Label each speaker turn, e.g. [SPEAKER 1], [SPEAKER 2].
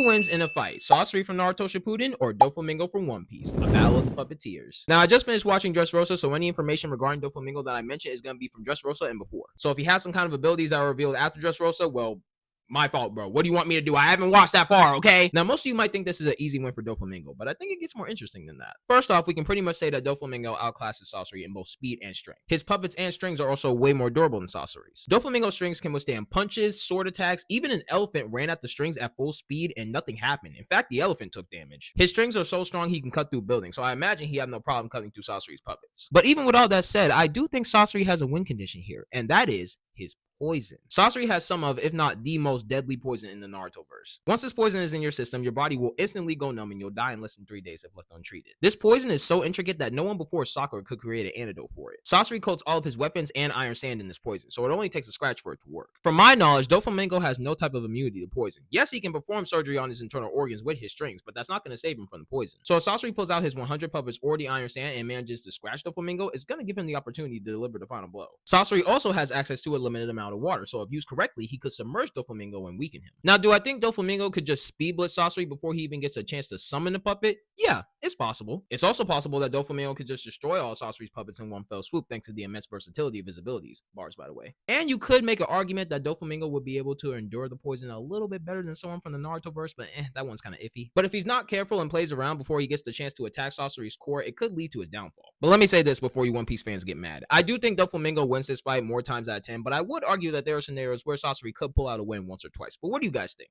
[SPEAKER 1] Who wins in a fight? Sasori from Naruto Shippuden or Doflamingo from One Piece? A battle of the puppeteers. Now, I just finished watching Dressrosa, so any information regarding Doflamingo that I mentioned is going to be from Dressrosa and before. So if he has some kind of abilities that are revealed after Dressrosa, well, my fault, bro. What do you want me to do? I haven't watched that far, okay? Now, most of you might think this is an easy win for Doflamingo, but I think it gets more interesting than that. First off, we can pretty much say that Doflamingo outclasses Sasori in both speed and strength. His puppets and strings are also way more durable than Sasori's. Doflamingo's strings can withstand punches, sword attacks, even an elephant ran at the strings at full speed and nothing happened. In fact, the elephant took damage. His strings are so strong he can cut through buildings, so I imagine he had no problem cutting through Sasori's puppets. But even with all that said, I do think Sasori has a win condition here, and that is his poison. Sasori has some of, if not the most deadly poison in the Naruto-verse. Once this poison is in your system, your body will instantly go numb and you'll die in less than 3 days if left untreated. This poison is so intricate that no one before Sakura could create an antidote for it. Sasori coats all of his weapons and iron sand in this poison, so it only takes a scratch for it to work. From my knowledge, Doflamingo has no type of immunity to poison. Yes, he can perform surgery on his internal organs with his strings, but that's not going to save him from the poison. So if Sasori pulls out his 100 puppets or the iron sand and manages to scratch Doflamingo, it's going to give him the opportunity to deliver the final blow. Sasori also has access to a limited amount of water, so if used correctly, he could submerge Doflamingo and weaken him. Now, do I think Doflamingo could just speed blitz Sasori before he even gets a chance to summon the puppet? Yeah, it's possible. It's also possible that Doflamingo could just destroy all Sasori's puppets in one fell swoop thanks to the immense versatility of his abilities. Bars, by the way. And you could make an argument that Doflamingo would be able to endure the poison a little bit better than someone from the Naruto-verse, but that one's kind of iffy. But if he's not careful and plays around before he gets the chance to attack Sasori's core, it could lead to his downfall. But let me say this before you One Piece fans get mad. I do think Doflamingo wins this fight more times out of 10, but I would argue that there are scenarios where Sasori could pull out a win once or twice. But what do you guys think?